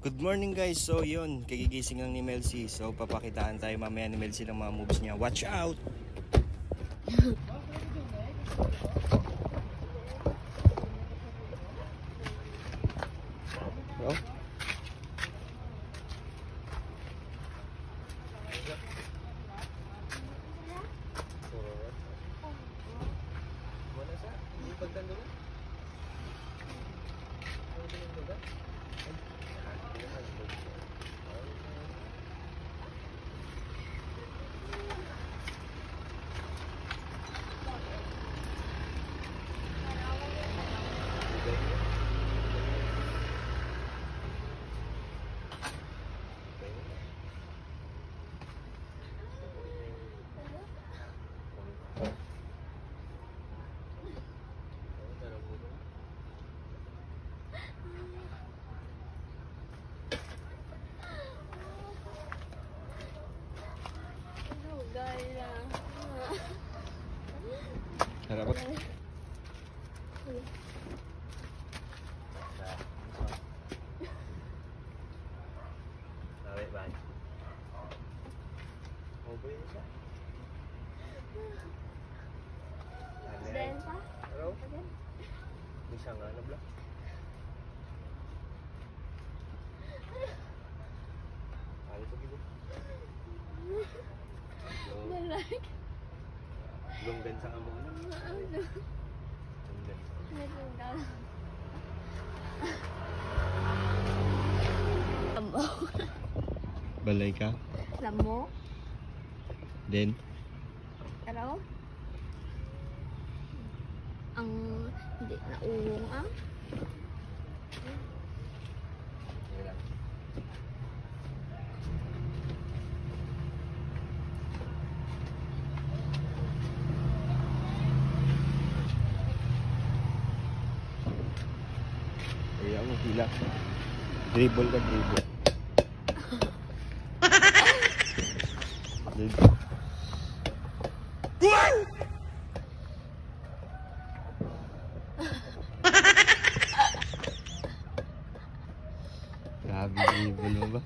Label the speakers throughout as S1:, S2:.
S1: Good morning guys. So yun, kagigising lang ni Melcy. So papakitaan tayo mamaya ni Melcy ng mga moves niya. Watch out! Oh. Harap. Bisa nga na bla. Ay to gibo.
S2: Balak.
S1: Belum dan sang among na.
S2: Lamo.
S1: Balay ka?
S2: Lamo.
S1: Then?
S2: Pero? Ang hindi na uwong ang?
S1: Kaya mo pila. Dribble ka, dribble. Grabe, dribble mo ba?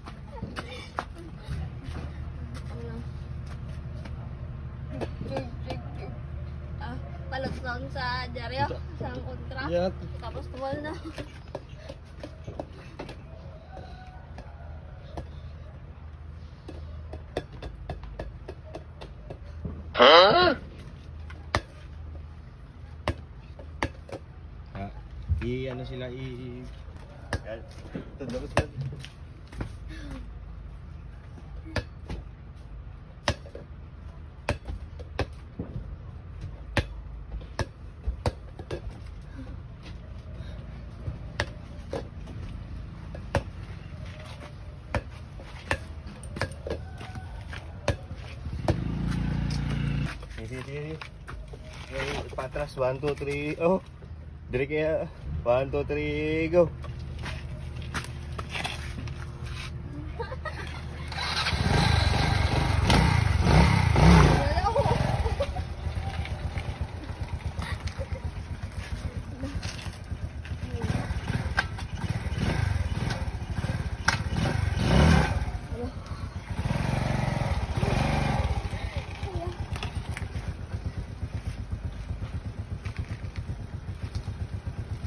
S2: Palag lang sa dyaryo, sa kontra.
S1: Yeah.
S2: Tapos tuwal na.
S1: Huh? Ano sila ito dapat sila. Sige. Patras 1 2 3. Oh. Dire kaya 1 2 3 go.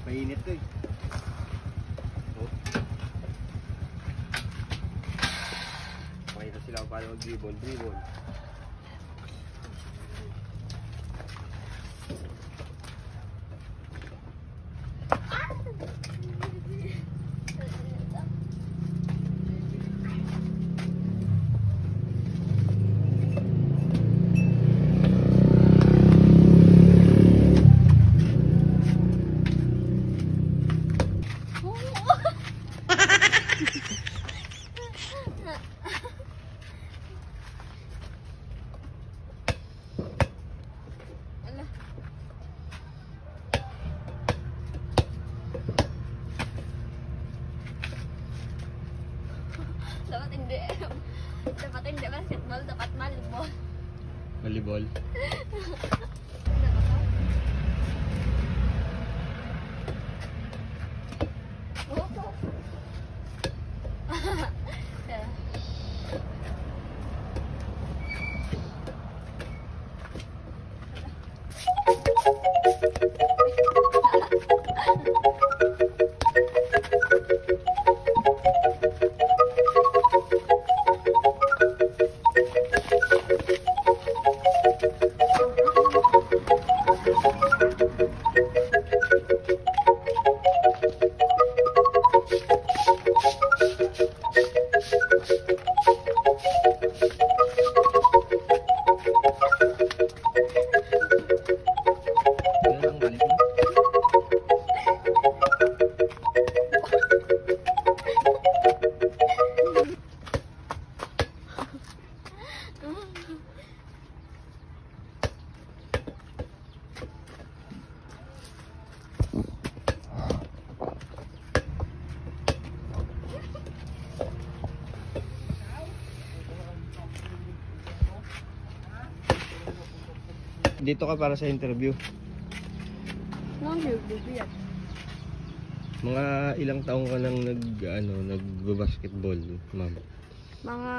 S1: Mainit to eh. Oh. Makita sila paano mag-dribble.
S2: Dapat hindi basketball, dapat volleyball.
S1: Volleyball. Dito ka para sa interview.
S2: Nag-bibiyat.
S1: Mga ilang taong ka nang nagbabasketball, ma'am?
S2: Mga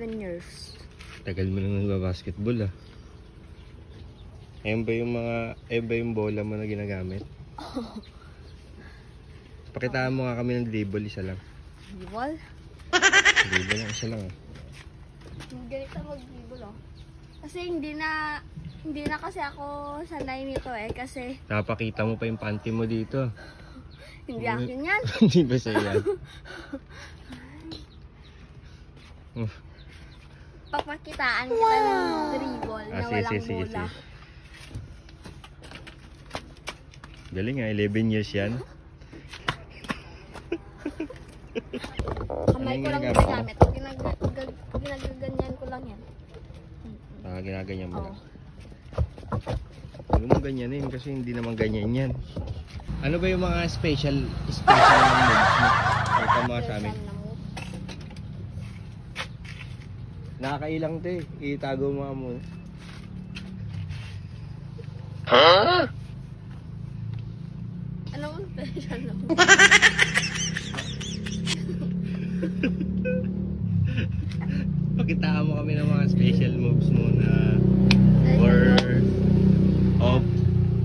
S2: 11 years.
S1: Tagal mo nang nagbabasketball, ah. Ayun ba yung bola mo na ginagamit? Pakitaan mo nga kami ng dribble, isa lang.
S2: Dribble?
S1: Dribble lang, isa lang, ah.
S2: Ganito mag-dribble, oh. Kasi hindi na kasi ako sanay nito kasi
S1: Napakita mo pa yung panty mo dito.
S2: hindi akin yan.
S1: Hindi ba sa'yo yan?
S2: Papakitaan kita ng dribble na walang bola.
S1: Galing nga, 11 years yan.
S2: Kamay ko lang
S1: Anong
S2: ginagamit. Ginagaganyan ko lang yan.
S1: Ginaganyan mo
S2: Oo.
S1: lang. Huwag mo ganyanin kasi hindi naman ganyan yan. Ano ba yung mga special moves mo? Ito mga sa amin. Nakakailang to eh. Itago mo nga muna. Huh?
S2: Anong special na mo?
S1: Pakitaan mo kami ng mga special moves mo na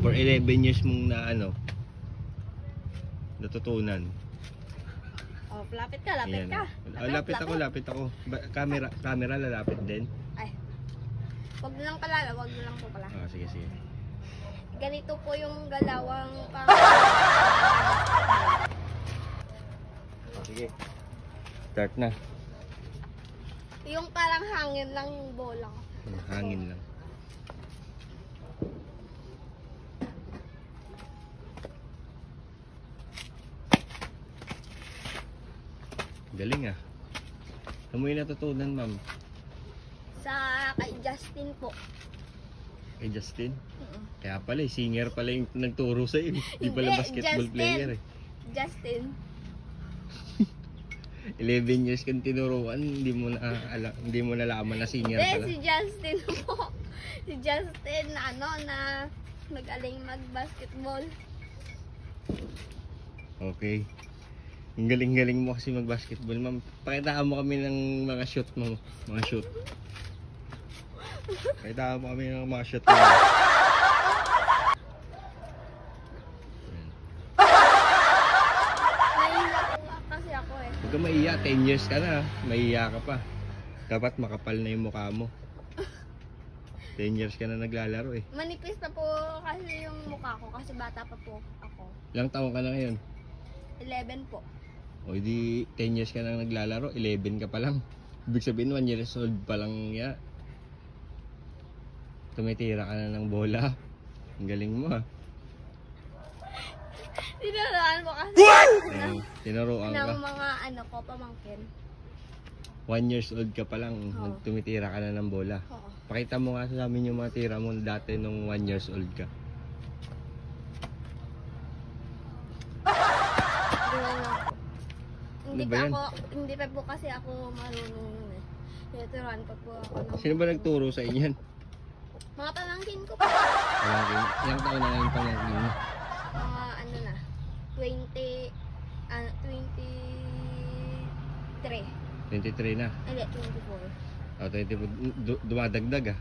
S1: for 11 years mong natutunan.
S2: Oh, lapit ka.
S1: Ayan. Lapit ako. Camera lalapit din.
S2: Ay. Wag mo lang po pala.
S1: Sige.
S2: Ganito po yung galawang
S1: Sige. Start na.
S2: yung parang hangin lang yung bola.
S1: Hangin lang. Galing ah. Ano mo yung natutunan, ma'am?
S2: Sa kay Justin po.
S1: Kay Justin? Kaya pala, singer pala yung nagturo sa'yo. Hindi pala basketball
S2: Justin.
S1: player eh.
S2: Justin.
S1: 11 years kang tinuruan, hindi mo nalaman na singer
S2: Hindi,
S1: pala.
S2: si Justin po. Si Justin na magaling mag-basketball.
S1: Okay. Ang galing-galing mo kasi mag-basketball, ma'am. Pakitaan mo kami ng mga shoot mo. Mga shoot. Pakitaan mo kami ng mga shoot mo.
S2: Naiiyak kasi ako eh.
S1: Huwag ka maiya, 10 years ka na. Maiya ka pa. Dapat makapal na yung mukha mo. 10 years ka na naglalaro eh.
S2: Manipis na po kasi yung mukha ko kasi bata pa po ako.
S1: Ilang taon ka na ngayon?
S2: 11 po.
S1: O di 10 years ka na naglalaro, 11 ka pa lang. Ibig sabihin 1 years old pa lang ya. Tumitira ka na ng bola. Ang galing mo ah.
S2: Tinuruan mo kasi
S1: Tinuruan ka.
S2: ng mga pamangkin.
S1: 1 years old ka pa lang,
S2: Oo.
S1: tumitira ka na ng bola.
S2: Oo.
S1: Pakita mo nga sa amin yung mga tira mo dati nung 1 years old ka.
S2: Hindi
S1: Ano ba yan?
S2: Hindi pa po kasi ako marunong nun eh. Tinuturuan pa po ako ng
S1: Sino ba nagturo sa inyan?
S2: mga pamangkin ko po.
S1: Ilang taon na ngayon pamangkin mo?
S2: Mga 20 23.
S1: 23 na.
S2: Hindi, 24.
S1: O, 24. Dumadagdag ah.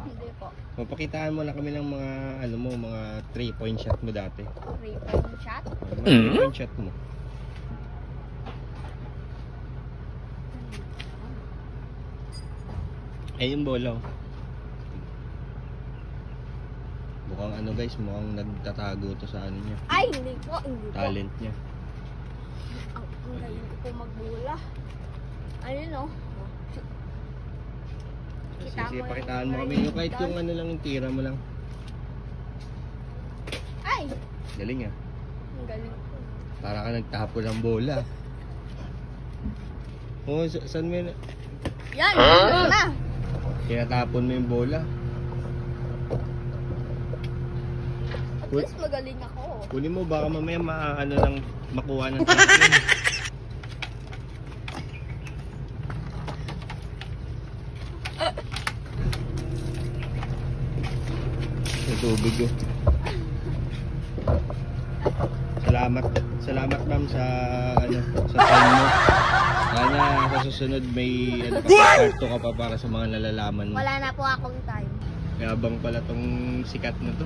S2: Hindi po.
S1: Mapakitaan mo na kami ng mga, ano mo, mga 3-point shot mo dati.
S2: 3-point shot.
S1: Mga 3-point shot mo. Eh, yung bola oh. Mukhang ano guys, mukhang nagtatago to sa ano niya.
S2: Ay, hindi po. Hindi po.
S1: Talent niya.
S2: Ang galing ko po magbula. Ayun o.
S1: Sige, pakitaan mo kami. Yung kahit yung ano lang, yung tira mo lang.
S2: Ay!
S1: Galing ah.
S2: Ang galing ko.
S1: Para ka nagtapo ng bola. Oo, saan mo yun?
S2: Yan! Huh? Na!
S1: Tinatapon mo yung bola.
S2: At least magaling ako.
S1: Kunin mo, baka mamaya ano lang makuha ng champion. May tubig oh. Salamat ma'am sa ano, sa time mo. Sana sa susunod may ano ka pa, parto ka pa para sa mga nalalaman mo.
S2: Wala na po akong time.
S1: Yabang pala tong sikat na to.